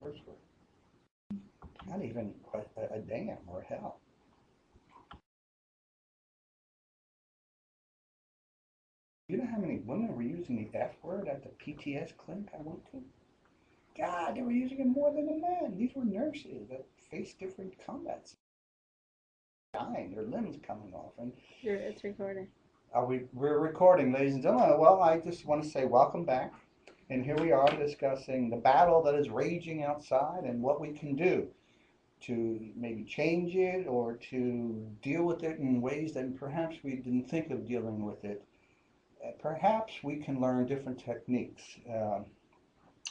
First word. Not even a damn or hell. You know how many women were using the F word at the PTS clinic I went to? God, they were using it more than the men. These were nurses that faced different combats, dying, their limbs coming off. And It's recording. we're recording, ladies and gentlemen. Well, I just want to say welcome back. And here we are discussing the battle that is raging outside and what we can do to maybe change it or to deal with it in ways that perhaps we didn't think of dealing with it. Perhaps we can learn different techniques.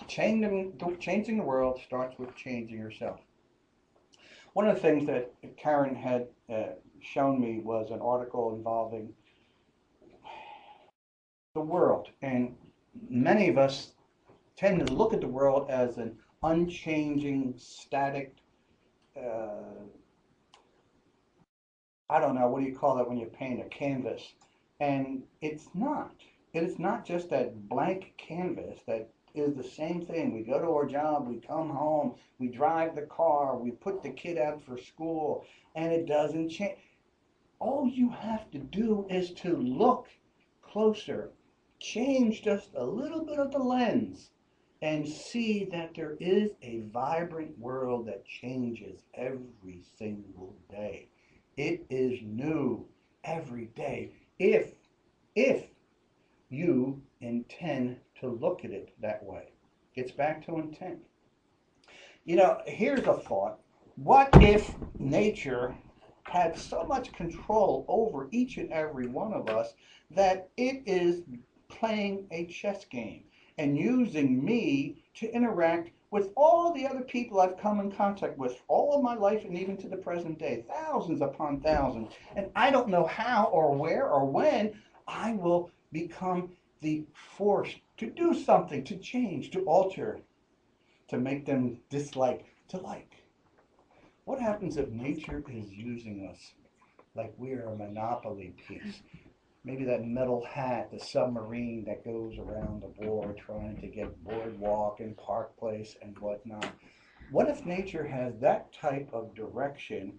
Changing the world starts with changing yourself. One of the things that Karen had shown me was an article involving the world. And many of us tend to look at the world as an unchanging, static, uh, I don't know, what do you call that when you paint a canvas? And it's not. It is not just that blank canvas that is the same thing. We go to our job, we come home, we drive the car, we put the kid out for school, and it doesn't change. All you have to do is to look closer, change just a little bit of the lens, and see that there is a vibrant world that changes every single day. It is new every day if you intend to look at it that way. Gets back to intent. You know, here's a thought. What if nature had so much control over each and every one of us that it is playing a chess game and using me to interact with all the other people I've come in contact with all of my life and even to the present day, thousands upon thousands. And I don't know how or where or when I will become the force to do something, to change, to alter, to make them dislike, to like. What happens if nature is using us like we're a monopoly piece? Maybe that metal hat, the submarine that goes around the board trying to get boardwalk and park place and whatnot. What if nature has that type of direction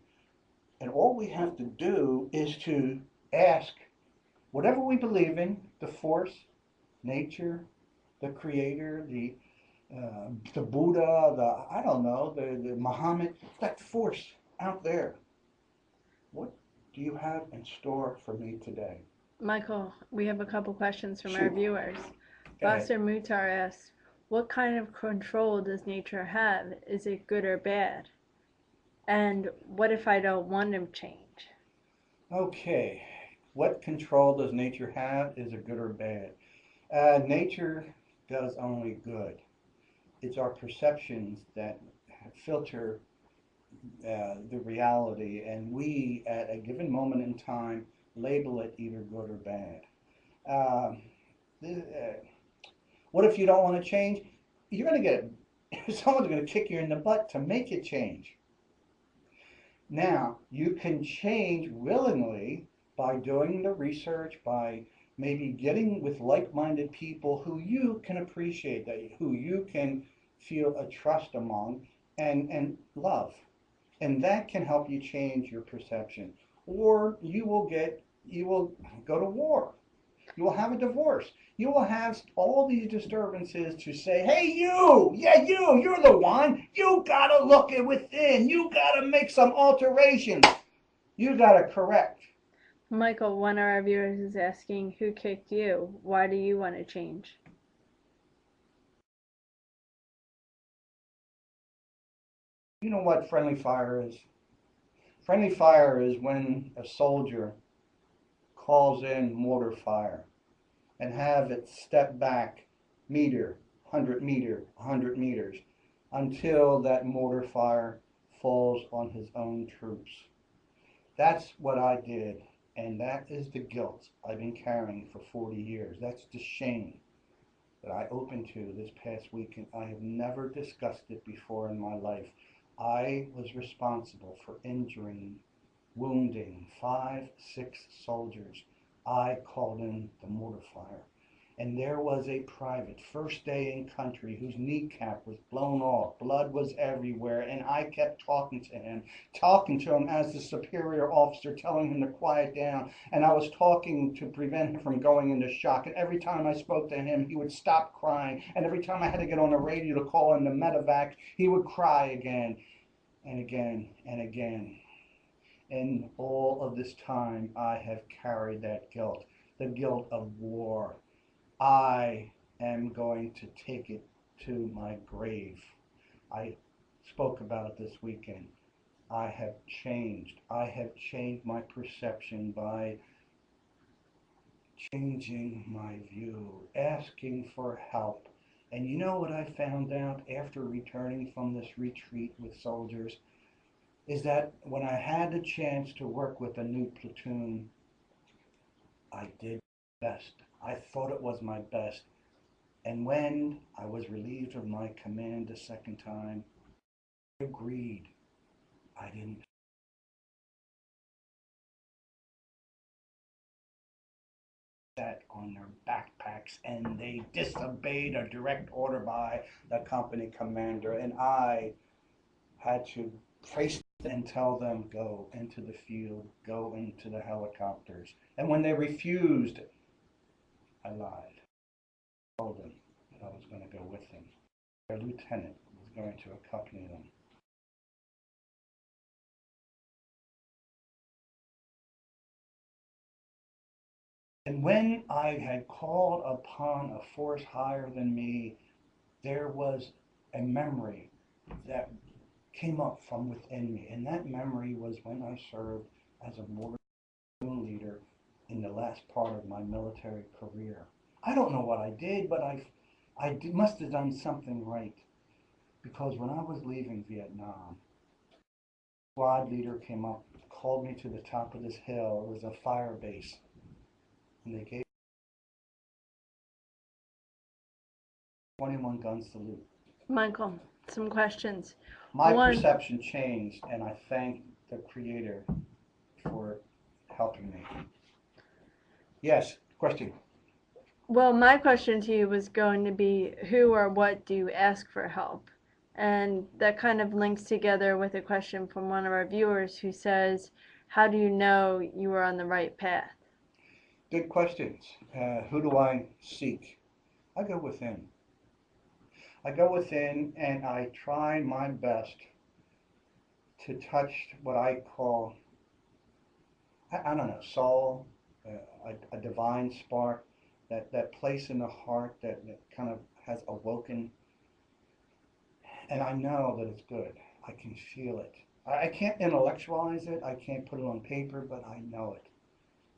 and all we have to do is to ask whatever we believe in, the force, nature, the creator, the Buddha, I don't know, the Muhammad, that force out there. What do you have in store for me today? Michael, we have a couple questions from our Shoot. viewers. Go ahead. Basser Mutar asks, what kind of control does nature have? Is it good or bad? And what if I don't want to change? Okay. What control does nature have? Is it good or bad? Nature does only good. It's our perceptions that filter the reality, and we, at a given moment in time, label it either good or bad. Um, what if you don't want to change? You're going to get someone's going to kick you in the butt to make you change. Now, you can change willingly by doing the research, by maybe getting with like-minded people who you can appreciate, that who you can feel a trust among and love. And that can help you change your perception. Or you will go to war. You will have a divorce. You will have all these disturbances to say, hey, you, yeah, you're the one. You got to look at within. You got to make some alterations. You got to correct. Michael, one of our viewers is asking, who kicked you? Why do you want to change? You know what friendly fire is? Friendly fire is when a soldier calls in mortar fire and have it step back meter, 100 meters, until that mortar fire falls on his own troops. That's what I did, and that is the guilt I've been carrying for 40 years. That's the shame that I opened to this past week, and I have never discussed it before in my life. I was responsible for injuring, wounding 5, 6 soldiers. I called in the mortar fire. And there was a private, first day in country, whose kneecap was blown off. Blood was everywhere. And I kept talking to him as the superior officer, telling him to quiet down. And I was talking to prevent him from going into shock. And every time I spoke to him, he would stop crying. And every time I had to get on the radio to call in the medevac, he would cry again and again and again. And all of this time, I have carried that guilt, the guilt of war. I am going to take it to my grave. I spoke about it this weekend. I have changed. I have changed my perception by changing my view, asking for help. And you know what I found out after returning from this retreat with soldiers? Is that when I had the chance to work with a new platoon, I did best. I thought it was my best. And when I was relieved of my command the second time, I agreed. I didn't that on their backpacks, and they disobeyed a direct order by the company commander, and I had to face and tell them, go into the field, go into the helicopters. And when they refused, I lied. I told them that I was going to go with them. Their lieutenant was going to accompany them. And when I had called upon a force higher than me, there was a memory that came up from within me. And that memory was when I served as a mortar leader in the last part of my military career. I don't know what I did, but must have done something right. Because when I was leaving Vietnam, squad leader came up, called me to the top of this hill. It was a fire base. And they gave 21 gun salute. Michael, some questions. My One, perception changed, and I thank the Creator for helping me. Yes, question. well, my question to you was going to be who or what do you ask for help? And that kind of links together with a question from one of our viewers who says, how do you know you are on the right path? Good questions. Who do I seek? I go within. I go within and I try my best to touch what I call, I don't know, soul, a divine spark, that place in the heart that kind of has awoken. And I know that it's good. I can feel it. I can't intellectualize it. I can't put it on paper, but I know it.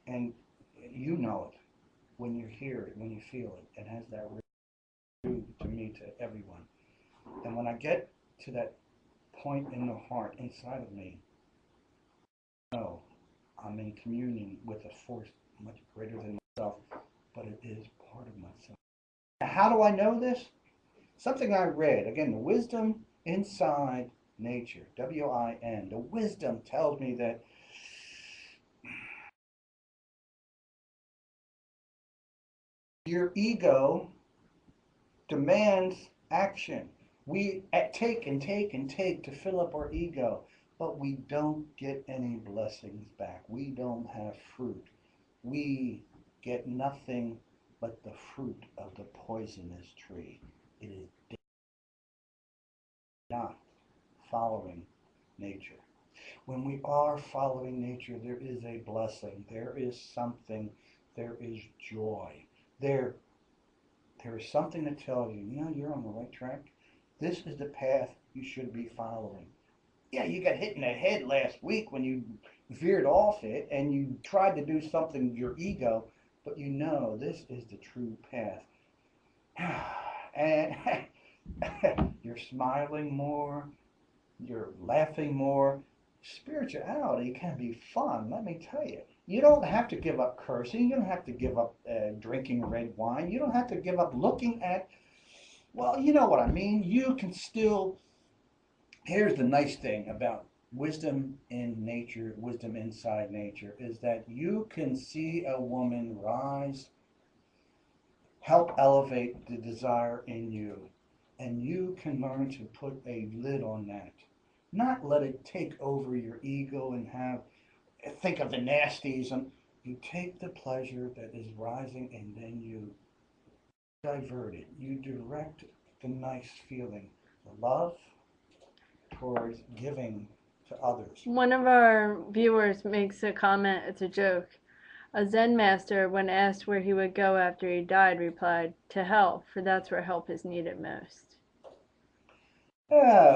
And you know it when you hear it, when you feel it. It has that ring to me, to everyone. And when I get to that point in the heart, inside of me, I know I'm in communion with a force much greater than myself, but it is part of myself. Now, how do I know this? Something I read. Again, the wisdom inside nature, W-I-N. The wisdom tells me that your ego demands action. We take and take and take to fill up our ego, but we don't get any blessings back. We don't have fruit. We get nothing but the fruit of the poisonous tree. It is not following nature. When we are following nature, there is a blessing. There is something. There is joy. There is something to tell you, you're on the right track. This is the path you should be following. Yeah, you got hit in the head last week when you veered off it and you tried to do something with your ego, but this is the true path. And you're smiling more, you're laughing more. Spirituality can be fun, let me tell you. You don't have to give up cursing. You don't have to give up drinking red wine. You don't have to give up looking at, well, you know what I mean. You can still, here's the nice thing about wisdom in nature, wisdom inside nature, is that you can see a woman rise help elevate the desire in you. And you can learn to put a lid on that. Not let it take over your ego and think of the nasties. And you take the pleasure that is rising and then you divert it. You direct the nice feeling, the love towards giving to others. One of our viewers makes a comment, it's a joke. A Zen master, when asked where he would go after he died, replied, "To hell, for that's where help is needed most."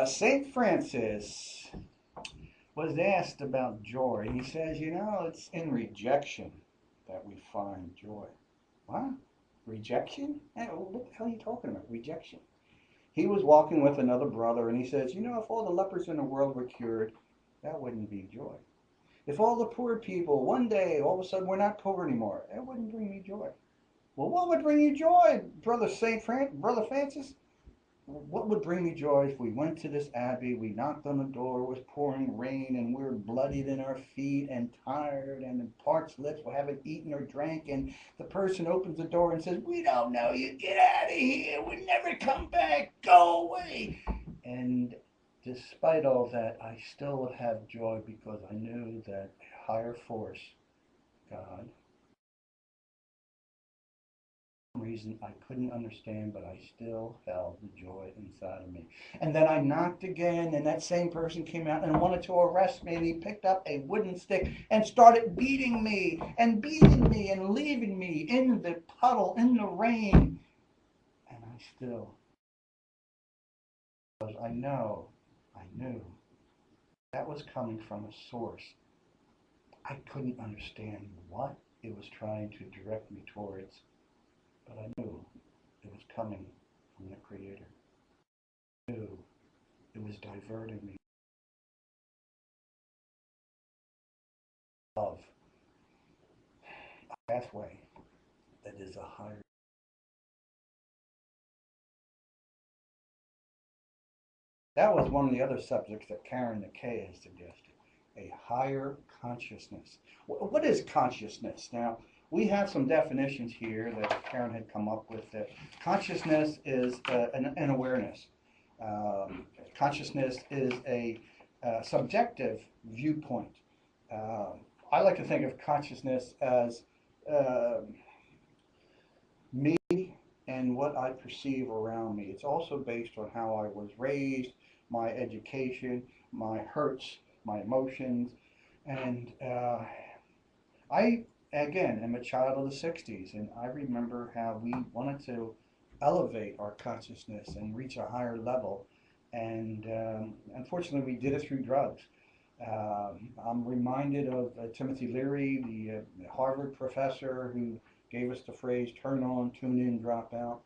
St. Francis was asked about joy. He says, it's in rejection that we find joy. What? Rejection? What the hell are you talking about? Rejection. He was walking with another brother and he says, if all the lepers in the world were cured, that wouldn't be joy. If all the poor people one day all of a sudden we're not poor anymore, that wouldn't bring me joy. Well, what would bring you joy, Brother Francis? What would bring me joy if we went to this abbey, we knocked on the door, it was pouring rain, and we were bloodied in our feet and tired and in parched lips, we haven't eaten or drank, and the person opens the door and says, "We don't know you, get out of here, we'll never come back, go away." And despite all that, I still would have joy because I knew that a higher force, God, reason I couldn't understand, but I still held the joy inside of me. And then I knocked again, and that same person came out and wanted to arrest me, and he picked up a wooden stick and started beating me and leaving me in the puddle, in the rain. And I still, because I knew that was coming from a source. I couldn't understand what it was trying to direct me towards, but I knew it was coming from the Creator. I knew it was diverting me. Love, a pathway that is a higher. That was one of the other subjects that Karen McKay has suggested. A higher consciousness. What is consciousness? Now, we have some definitions here that Karen had come up with. Consciousness is an awareness. Consciousness is a subjective viewpoint. I like to think of consciousness as me and what I perceive around me. It's also based on how I was raised, my education, my hurts, my emotions, and I, again, am a child of the 60s, and I remember how we wanted to elevate our consciousness and reach a higher level, and unfortunately we did it through drugs. I'm reminded of Timothy Leary, the Harvard professor who gave us the phrase turn on, tune in, drop out.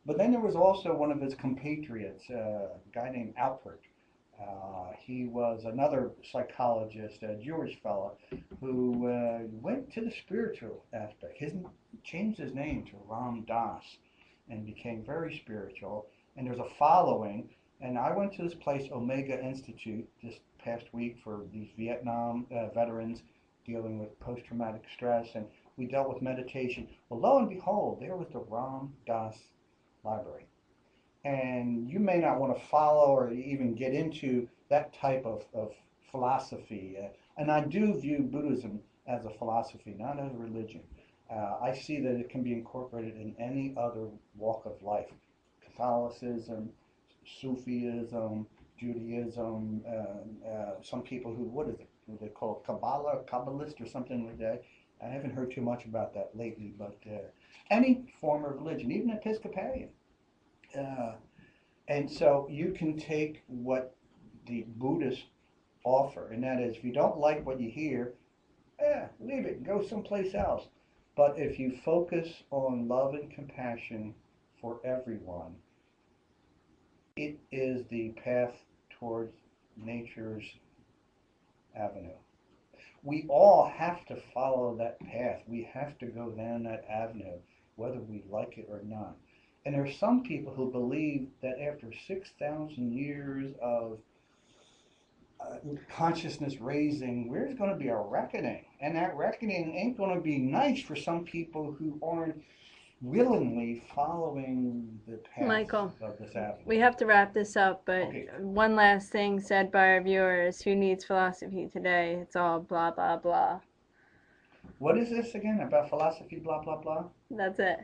But then there was also one of his compatriots, a guy named Alpert. He was another psychologist, a Jewish fellow, who went to the spiritual aspect. He changed his name to Ram Dass and became very spiritual. And there's a following. And I went to this place, Omega Institute, this past week for these Vietnam veterans dealing with post-traumatic stress, and we dealt with meditation. Well, lo and behold, there was the Ram Dass Library. And you may not want to follow or even get into that type of philosophy. And I do view Buddhism as a philosophy, not as a religion. I see that it can be incorporated in any other walk of life. Catholicism, Sufism, Judaism, some people who, what is it? What they call Kabbalah, Kabbalist or something like that. I haven't heard too much about that lately, but any form of religion, even Episcopalian. And so you can take what the Buddhists offer, and that is if you don't like what you hear, leave it, go someplace else. But if you focus on love and compassion for everyone, it is the path towards nature's avenue. We all have to follow that path. We have to go down that avenue, whether we like it or not. And there are some people who believe that after 6,000 years of consciousness raising, there's going to be a reckoning. And that reckoning ain't going to be nice for some people who aren't willingly following the path Michael, of this avenue. we have to wrap this up, but Okay. one last thing said by our viewers: who needs philosophy today? It's all blah blah blah. What is this again about philosophy? Blah blah blah. That's it.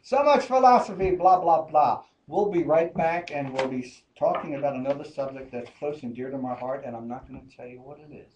So much philosophy. Blah blah blah. We'll be right back, and we'll be talking about another subject that's close and dear to my heart, and I'm not going to tell you what it is.